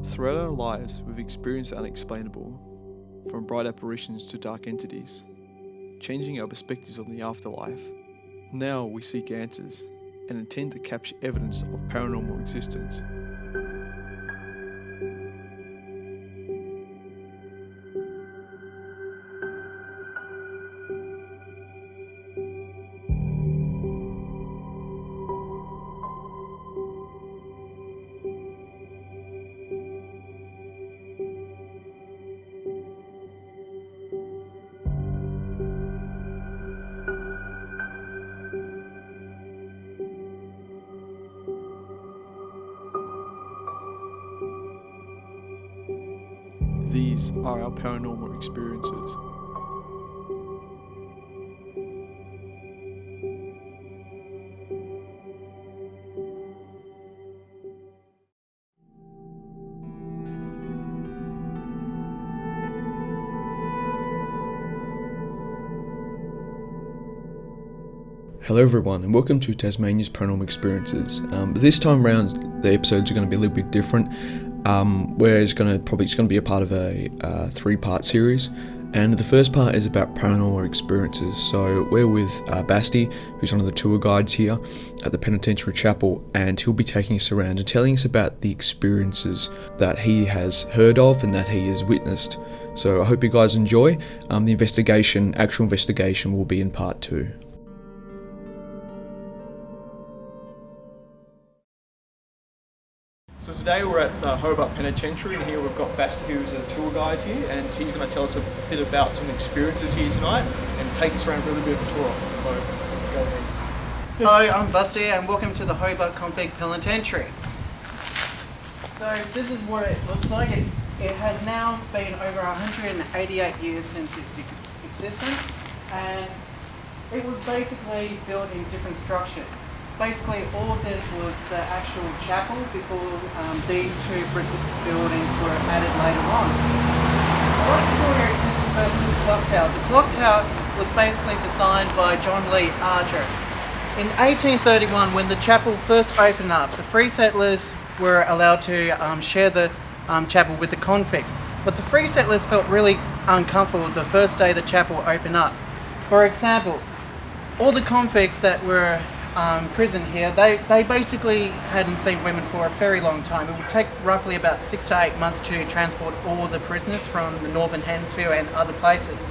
Throughout our lives, we've experienced the unexplainable, from bright apparitions to dark entities, changing our perspectives on the afterlife. Now we seek answers and intend to capture evidence of paranormal existence. These are our paranormal experiences. Hello everyone and welcome to Tasmania's Paranormal Experiences. This time around the episodes are going to be a little bit different. Where it's going to be a part of a 3-part series, and the first part is about paranormal experiences. So we're with Basti, who's one of the tour guides here at the Penitentiary Chapel, and he'll be taking us around and telling us about the experiences that he has heard of and that he has witnessed. So I hope you guys enjoy. The actual investigation will be in part 2. So today we're at the Hobart Penitentiary, and here we've got Basti, who's a tour guide here, and he's going to tell us a bit about some experiences here tonight and take us around for a little bit of a tour. So go ahead. Hello, I'm Basti and welcome to the Hobart Convict Penitentiary. So this is what it looks like. It has now been over 188 years since its existence, and it was basically built in different structures. Basically, all of this was the actual chapel before these two brick buildings were added later on. I'd like to draw your attention first to the clock tower. The clock tower was basically designed by John Lee Archer. In 1831, when the chapel first opened up, the free settlers were allowed to share the chapel with the convicts. But the free settlers felt really uncomfortable the first day the chapel opened up. For example, all the convicts that were prison here, they basically hadn't seen women for a very long time. It would take roughly about 6 to 8 months to transport all the prisoners from the Northern Hemisphere and other places.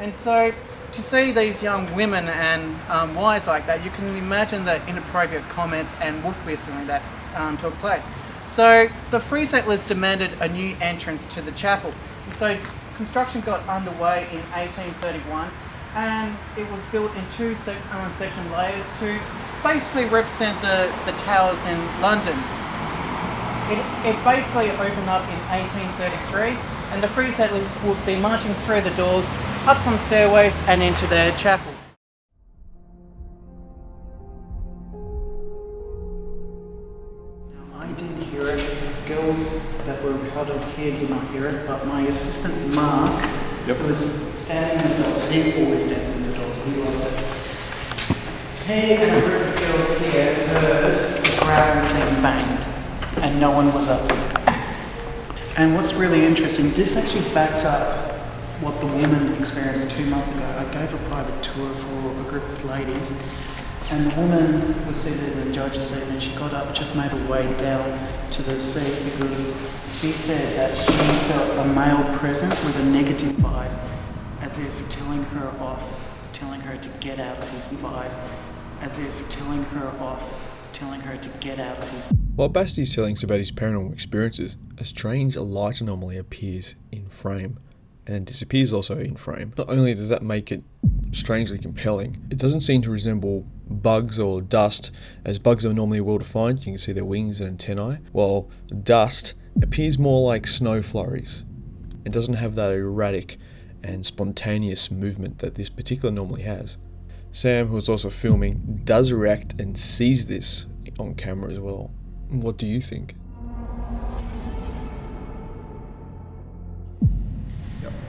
And so to see these young women and wives like that, you can imagine the inappropriate comments and wolf whistling that took place. So the free settlers demanded a new entrance to the chapel. And so construction got underway in 1831. And it was built in 2 section layers to basically represent the towers in London. It basically opened up in 1833, and the free settlers would be marching through the doors, up some stairways and into their chapel. Now, I didn't hear it. The girls that were huddled here did not hear it, but my assistant Mark, who was standing in the doors, he always stands in the doors, he loves it. He and a group of girls here heard the ground thing banged, and no one was up there. And what's really interesting, this actually backs up what the woman experienced 2 months ago. I gave a private tour for a group of ladies, and the woman was seated in the judge's seat, and she got up, just made her way down to the seat because she said that she felt a male present with a negative vibe, as if telling her off, telling her to get out of his vibe, as if telling her off, telling her to get out of his... While Basti is telling us about his paranormal experiences, a strange light anomaly appears in frame and disappears also in frame. Not only does that make it strangely compelling, it doesn't seem to resemble bugs or dust, as bugs are normally well defined. You can see their wings and antennae, while dust appears more like snow flurries. It doesn't have that erratic and spontaneous movement that this particular anomaly has. Sam, who is also filming, does react and sees this on camera as well. What do you think?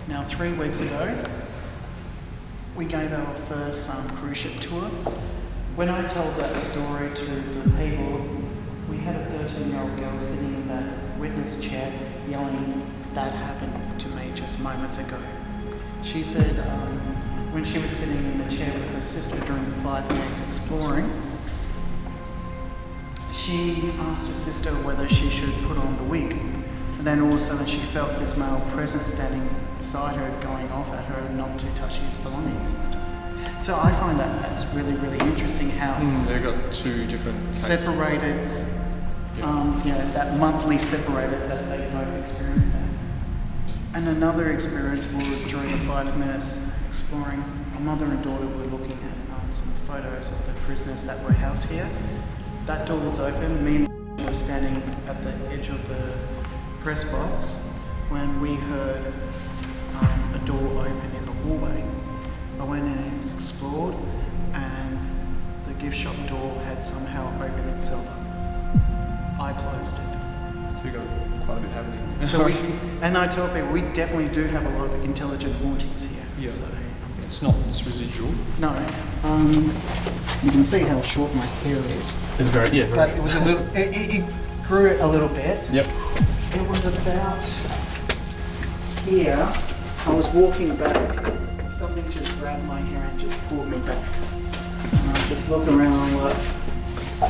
Now, 3 weeks ago, we gave our first cruise ship tour. When I told that story to the people, we had a 13-year-old girl sitting in that witness chair yelling, "That happened to me just moments ago." She said when she was sitting in the chair with her sister during the 5 minutes exploring, she asked her sister whether she should put on the wig. And then all of a sudden she felt this male presence standing beside her going off at her not to touch his belongings and stuff. So I find that that's really, really interesting how They've got two different cases. separated, that monthly separated that they both experienced that. And another experience was during the 5 minutes exploring, a mother and daughter were looking at some photos of the prisoners that were housed here. That door was open, me and were standing at the edge of the press box when we heard a door open in the hallway. I went in and explored, and the gift shop door had somehow opened itself up. I closed it. So you got quite a bit happening. So and I tell people, we definitely do have a lot of intelligent hauntings here. Yeah. So, It's not this residual. no. You can see how short my hair is. It's very But it was a little, it grew a little bit. Yep. It was about here. I was walking back, and something just grabbed my hair and just pulled me back. And I just looked around like,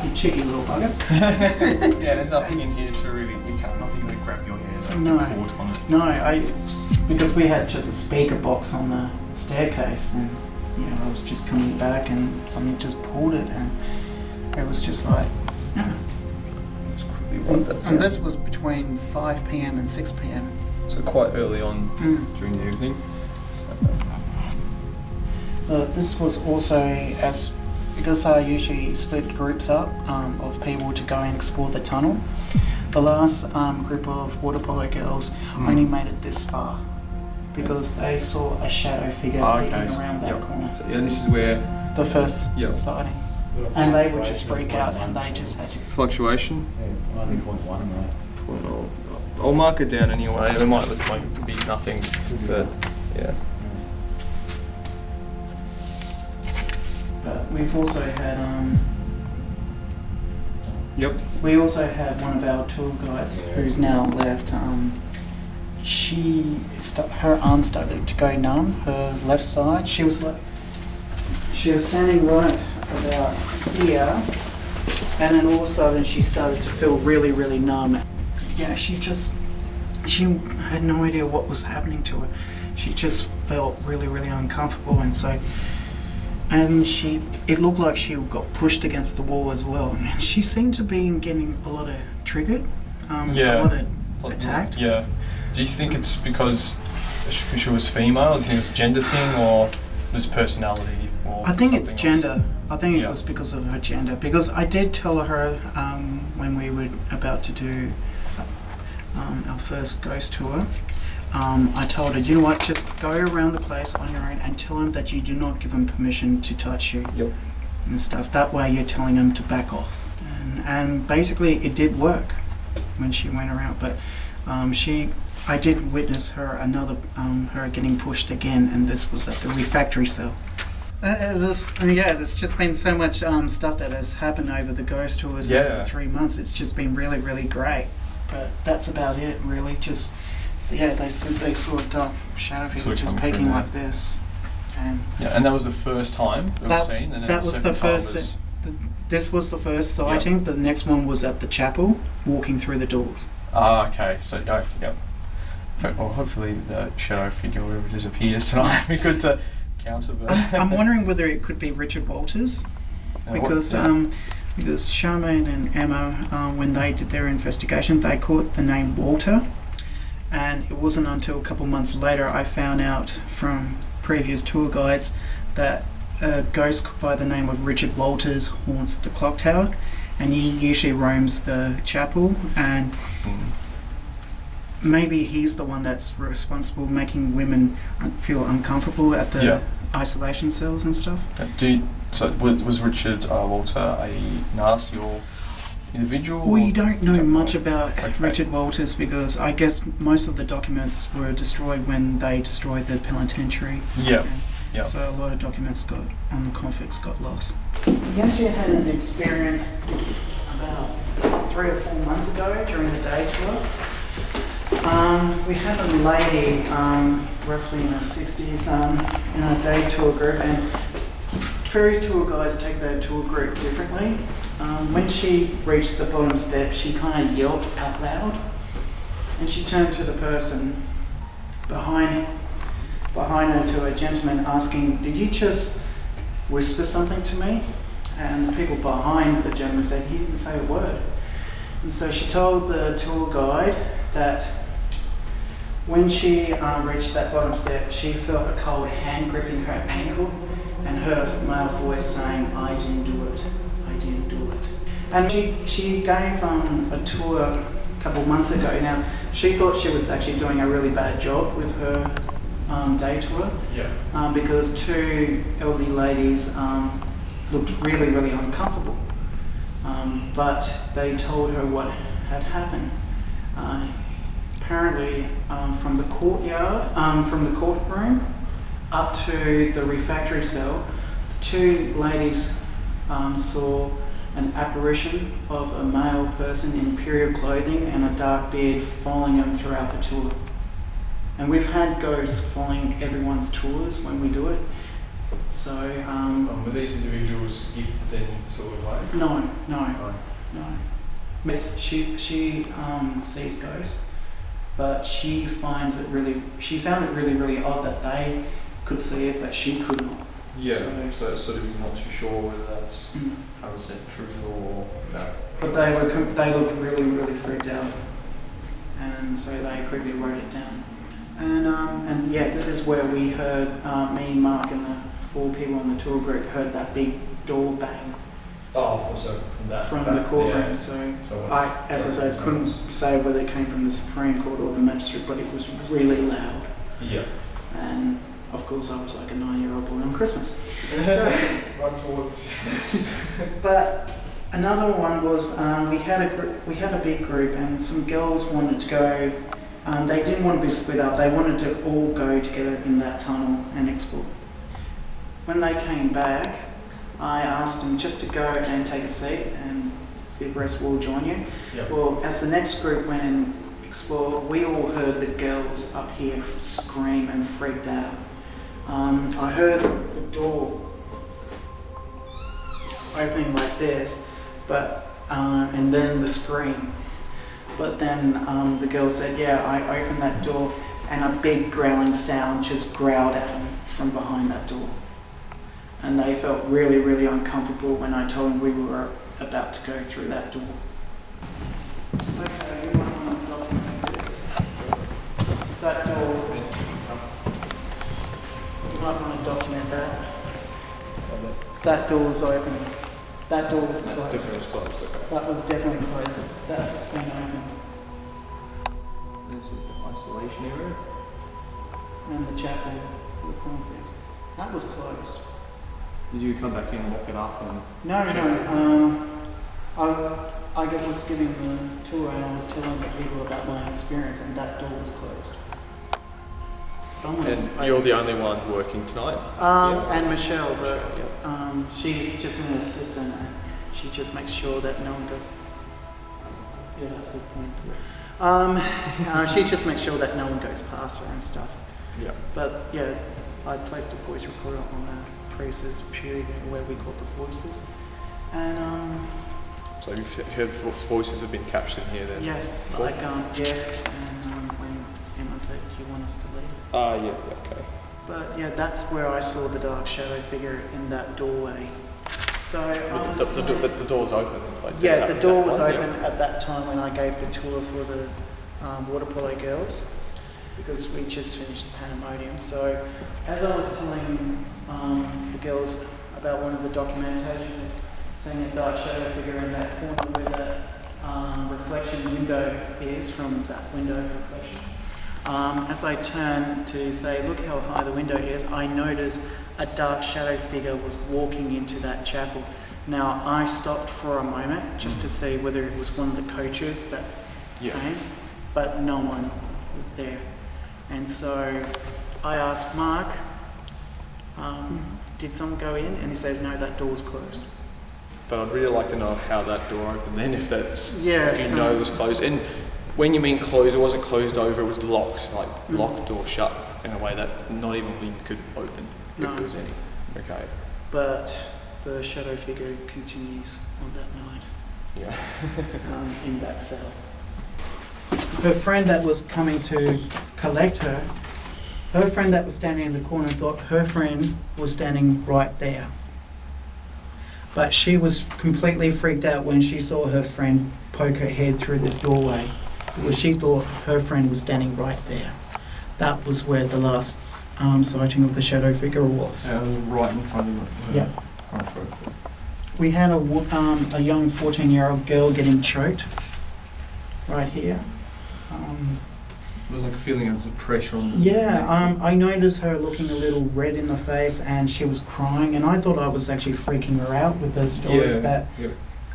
you cheeky little bugger. Yeah, there's nothing in here to really, nothing really grab your hair. Like No. caught on it. No, because we had just a speaker box on the staircase, and I was just coming back and something just pulled it, and it was just like, and this was between 5 p.m. and 6 p.m. So quite early on during the evening. This was also because I usually split groups up of people to go and explore the tunnel. The last group of water polo girls only made it this far because they saw a shadow figure peeking around that corner. So, this is where The first sighting. And they would just freak out and they just had to. fluctuation. 1.1, right? I'll mark it down anyway. It might look like it'd be nothing, but yeah. But we've also had Yep. we also had one of our tour guides who's now left. Her arm started to go numb. Her left side. She was standing right about here, and then all of a sudden she started to feel really, really numb. Yeah, she had no idea what was happening to her. She just felt really, really uncomfortable, and it looked like she got pushed against the wall as well. And she seemed to be getting a lot of triggered, a lot of attacked. Yeah. Do you think it's because she was female? Do you think it's a gender thing, or just personality? Or I think it's something else? gender. I think it was because of her gender. Because I did tell her when we were about to do our first ghost tour, I told her, you know what, just go around the place on your own and tell him that you do not give him permission to touch you and stuff. That way you're telling him to back off. And basically it did work when she went around. But I did witness her her getting pushed again, and this was at the refractory cell. There's just been so much stuff that has happened over the ghost tours over 3 months. It's just been really, really great. But that's about it, really. Just they said they saw a shadow figure just peeking like this, and that was the first time it was seen. And then that was the first. This was the first sighting. The next one was at the chapel, walking through the doors. Ah, okay. So Well, hopefully the shadow figure wherever disappears tonight. It'd be good to counter. But I'm wondering whether it could be Richard Walters, because Charmaine and Emma, when they did their investigation, they caught the name Walter, and it wasn't until a couple months later I found out from previous tour guides that a ghost by the name of Richard Walters haunts the clock tower, and he usually roams the chapel, and maybe he's the one that's responsible making women feel uncomfortable at the isolation cells and stuff. So was Richard Walter a nasty or individual? We don't know much about Richard Walters because I guess most of the documents were destroyed when they destroyed the penitentiary. Yeah. So a lot of documents on the convicts got lost. We actually had an experience about 3 or 4 months ago during the day tour. We had a lady, roughly in her 60s, in our day tour group, and various tour guides take their tour group differently. When she reached the bottom step, she kind of yelled out loud, and she turned to the person behind her, to a gentleman, asking, "Did you just whisper something to me?" And the people behind the gentleman said, "He didn't say a word." And so she told the tour guide that when she reached that bottom step, she felt a cold hand gripping her ankle and heard a male voice saying, "I didn't do it, I didn't do it." And she gave a tour a couple of months ago. Now, she thought she was actually doing a really bad job with her day tour, because two elderly ladies looked really, really uncomfortable. But they told her what had happened. Apparently, from the courtyard, from the courtroom up to the refractory cell, the two ladies saw an apparition of a male person in period clothing and a dark beard following them throughout the tour. And we've had ghosts following everyone's tours when we do it. So, were these individuals gifted then sort of way? No. Yes, she sees ghosts, but she found it really, really odd that they could see it, but she could not. Yeah, so it's sort of you're not too sure whether that's 100% truth or no. But they looked really, really freaked out, and so they quickly wrote it down. And yeah, this is where we heard, me, Mark, and the 4 people in the tour group heard that big door bang. Oh, so from the courtroom. Yeah. So I couldn't say whether it came from the Supreme Court or the magistrate, but it was really loud. Yeah. And of course, I was like a 9-year-old boy on Christmas. So, Right towards. but another one was we had a big group, and some girls wanted to go. They didn't want to be split up. They wanted to all go together in that tunnel and explore. When they came back, I asked them just to go and take a seat, and the rest will join you. Yep. Well, as the next group went and explored, we all heard the girls up here scream and freaked out. I heard the door opening like this, but and then the scream. But then the girl said, "Yeah, I opened that door, and a big growling sound just growled at them from behind that door." And they felt really, really uncomfortable when I told them we were about to go through that door. Okay, you might want to document this. That door, you might want to document that. That door was open. That door was closed. Definitely was closed, okay. That was definitely closed. That's been open. This is the isolation area. And the chapel for the convicts. That was closed. Did you come back in and lock it up? And No. I was giving the tour and I was telling the people about my experience, and that door was closed. And you're the only one working tonight? And Michelle, but she's just an assistant, and she just makes sure that no one goes. Yeah, that's the point. She just makes sure that no one goes past her and stuff. Yeah. But yeah, I placed a voice recorder on a priest's pew where we called the voices, and so you've heard voices have been captured here then? yes, Cool. yes, and when Emma said, "Do you want us to leave?" Yeah, okay. But yeah, that's where I saw the dark shadow figure in that doorway. So The door's open? Like, yeah, the door was time, open at that time when I gave the tour for the water polo girls, because we just finished Pandemonium. So as I was telling the girls about one of the documentations, seeing a dark shadow figure in that corner where that reflection window is, from that window reflection. As I turned to say, "Look how high the window is," I noticed a dark shadow figure was walking into that chapel. Now, I stopped for a moment just to see whether it was one of the coaches that came, but no one was there. And so I asked Mark, "Did someone go in?" And he says, "No, that door's closed." But I'd really like to know how that door opened then, if you so know it was closed. And When you mean closed, it wasn't closed over, it was locked, like locked or shut in a way that not even wind could open if No. there was any. Okay. But the shadow figure continues on that night Yeah. in that cell. Her friend that was coming to collect her, her friend that was standing in the corner thought her friend was standing right there. But she was completely freaked out when she saw her friend poke her head through this doorway, because she thought her friend was standing right there. That was where the last sighting of the shadow figure was. Right in front of Yeah. We had a young 14-year-old girl getting choked right here. There was like a feeling of pressure on the I noticed her looking a little red in the face, and she was crying, and I thought I was actually freaking her out with the stories that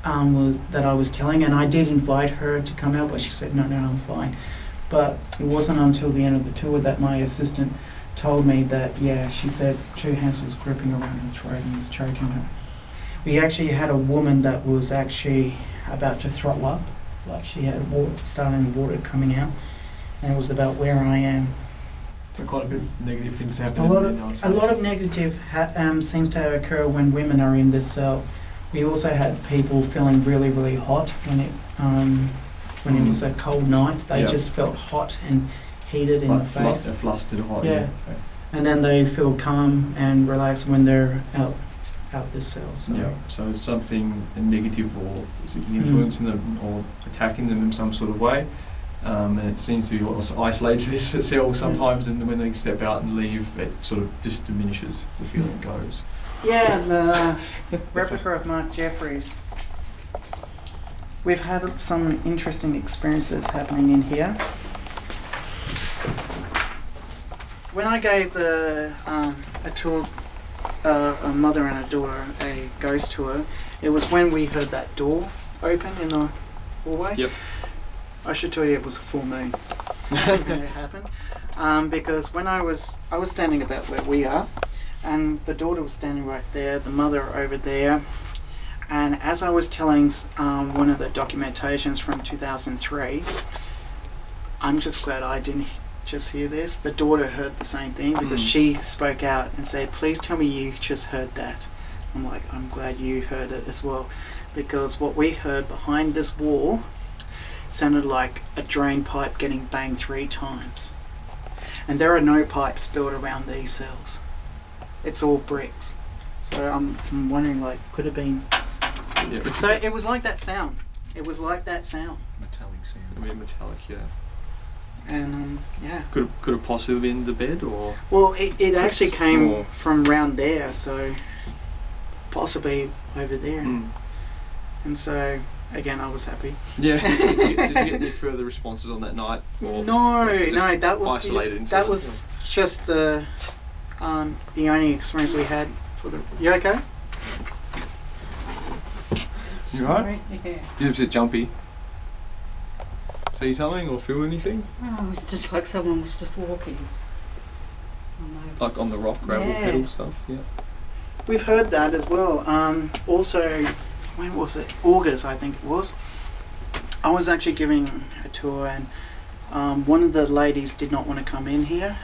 I was telling, and I did invite her to come out, but she said, no, I'm fine. But it wasn't until the end of the tour that my assistant told me that, she said 2 hands was gripping around her throat and was choking her. We actually had a woman that was actually about to throw up, like she had starting water coming out, and it was about where I am. So quite a bit of negative things A happening. lot of negative seems to occur when women are in this cell. We also had people feeling really, really hot when it was a cold night. They just felt hot and heated in the face. Flustered hot. Yeah. And then they feel calm and relaxed when they're out this cell. So. Yeah. So something negative or influencing them or attacking them in some sort of way. And it seems to be what isolates this cell sometimes, and when they step out and leave, it sort of just diminishes, the feeling goes. Yeah, the replica of Mark Jeffries. We've had some interesting experiences happening in here. When I gave a tour, a mother and a daughter, a ghost tour, it was when we heard that door open in the hallway. Yep. I should tell you it was a full moon when it happened, because when I was standing about where we are, and the daughter was standing right there, the mother over there, and as I was telling one of the documentations from 2003, I'm just glad I didn't just hear this. The daughter heard the same thing, because she spoke out and said, please tell me you just heard that. I'm like, I'm glad you heard it as well, because what we heard behind this wall sounded like a drain pipe getting banged 3 times. And there are no pipes built around these cells. It's all bricks. So I'm wondering, like, could it have been... Yeah. So it was like that sound. It was like that sound. Metallic sound. I mean, metallic, yeah. And, yeah. Could it possibly been the bed, or...? Well, it So actually it's came more- from round there, so possibly over there. And so... Again, I was happy. Yeah. Did you get any further responses on that night? Or No, was it just that was isolated. that was just the only experience we had for the. You okay? You right? Yeah. You're a bit jumpy. See something or feel anything? Oh, it's just like someone was just walking. Like on the rock, gravel Yeah. pedal stuff? Yeah. We've heard that as well. Also, when was it? August, I think it was. I was actually giving a tour, and one of the ladies did not want to come in here.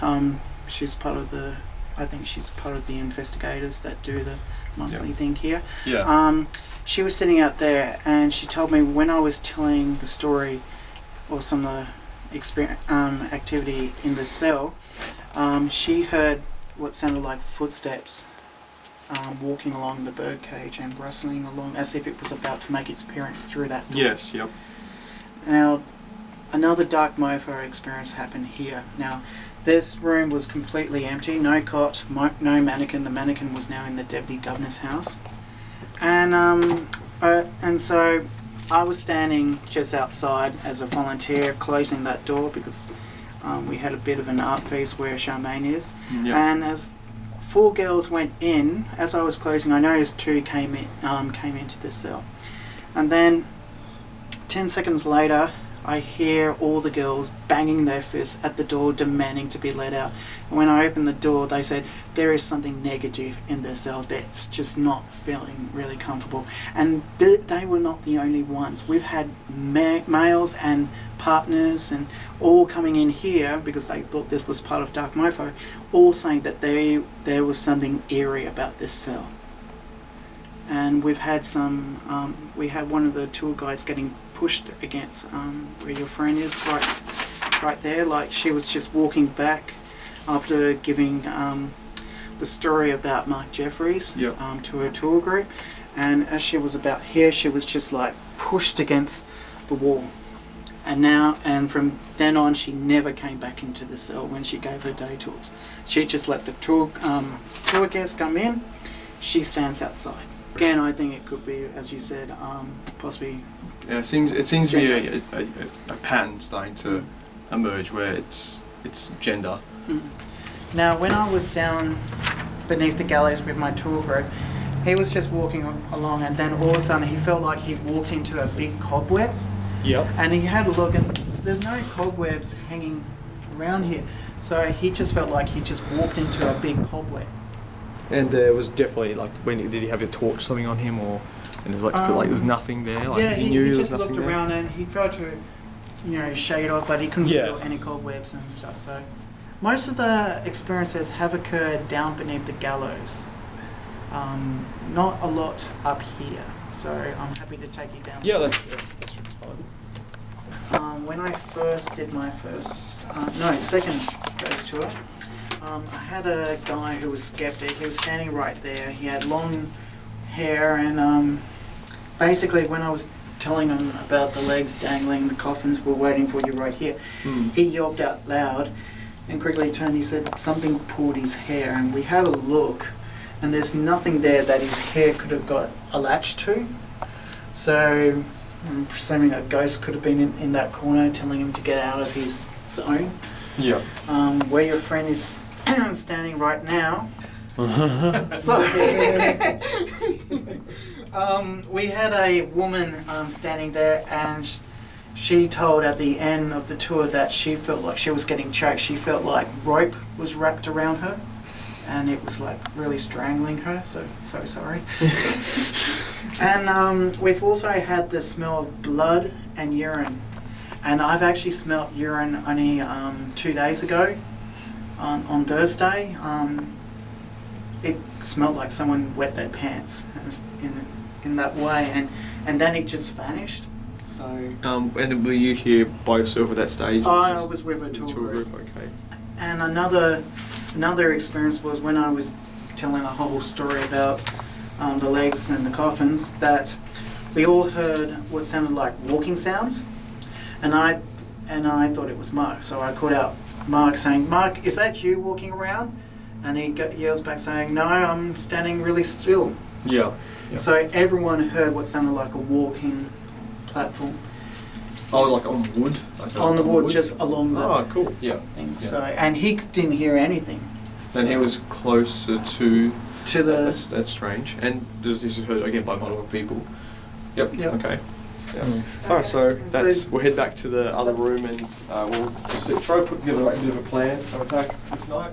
She's part of the. I think she's part of the investigators that do the monthly thing here. Yeah. She was sitting out there, and she told me when I was telling the story or some of the activity in the cell, she heard what sounded like footsteps walking along the birdcage and rustling along as if it was about to make its appearance through that door. Yes, yep. Now, another dark mofo experience happened here. Now, this room was completely empty, no cot, no mannequin. The mannequin was now in the deputy governor's house. And so I was standing just outside as a volunteer, closing that door because we had a bit of an art piece where Charmaine is. Yep. And as 4 girls went in, as I was closing, I noticed 2 came into the cell. And then 10 seconds later, I hear all the girls banging their fists at the door demanding to be let out. And when I opened the door, they said there is something negative in their cell that's just not feeling really comfortable. And they were not the only ones. We've had males and partners and all coming in here because they thought this was part of Dark Mofo, all saying that there was something eerie about this cell. And we've had we had one of the tour guides getting pushed against where your friend is, right there. Like she was just walking back after giving the story about Mark Jeffries to her tour group, and as she was about here, she was just like pushed against the wall. And from then on, she never came back into the cell when she gave her day tours. She just let the tour guests come in. She stands outside. Again, I think it could be, as you said, possibly. Yeah, it seems to be a pattern starting to emerge where it's gender. Now, when I was down beneath the gallows with my tour group, he was just walking along, and then all of a sudden he felt like he walked into a big cobweb. Yep. And he had a look, and there's no cobwebs hanging around here, so he just felt like he just walked into a big cobweb. And there was definitely did he have a torch something on him, or and it was felt like there was nothing there. Like yeah, he knew he there just was nothing looked there. around and he tried to, shade off, but he couldn't feel any cobwebs and stuff. So most of the experiences have occurred down beneath the gallows. Not a lot up here. So I'm happy to take you down. Yeah, that's fine. When I first did my second ghost tour, I had a guy who was skeptic. He was standing right there. He had long hair, and basically when I was telling him about the legs dangling, the coffins were waiting for you right here, he yelped out loud and quickly turned. He said something pulled his hair, and we had a look, and there's nothing there that his hair could have got a latch to. So I'm presuming a ghost could have been in that corner telling him to get out of his zone. Yeah. Where your friend is standing right now. So we had a woman standing there, and she told at the end of the tour that she felt like she was getting choked. She felt like rope was wrapped around her, and it was like really strangling her. So sorry. And we've also had the smell of blood and urine. And I've actually smelt urine only 2 days ago. On Thursday, it smelled like someone wet their pants in that way, and then it just vanished. So. And were you here by yourself at that stage? I was with a tour group. Okay. And another experience was when I was telling the whole story about the legs and the coffins, that we all heard what sounded like walking sounds, and I thought it was Mark, so I called out Mark saying, "Mark, is that you walking around?" And he yells back saying, "No, I'm standing really still." Yeah. So everyone heard what sounded like a walking platform. Oh, like on wood? On the wood, just along the cool. Yeah. thing. Yeah. So, and he didn't hear anything. Then he was closer to the. That's strange. And this is heard again by multiple people. Yep. Okay. Yeah. Alright, so we'll head back to the other room, and we'll just try to put together a bit of a plan of attack for tonight.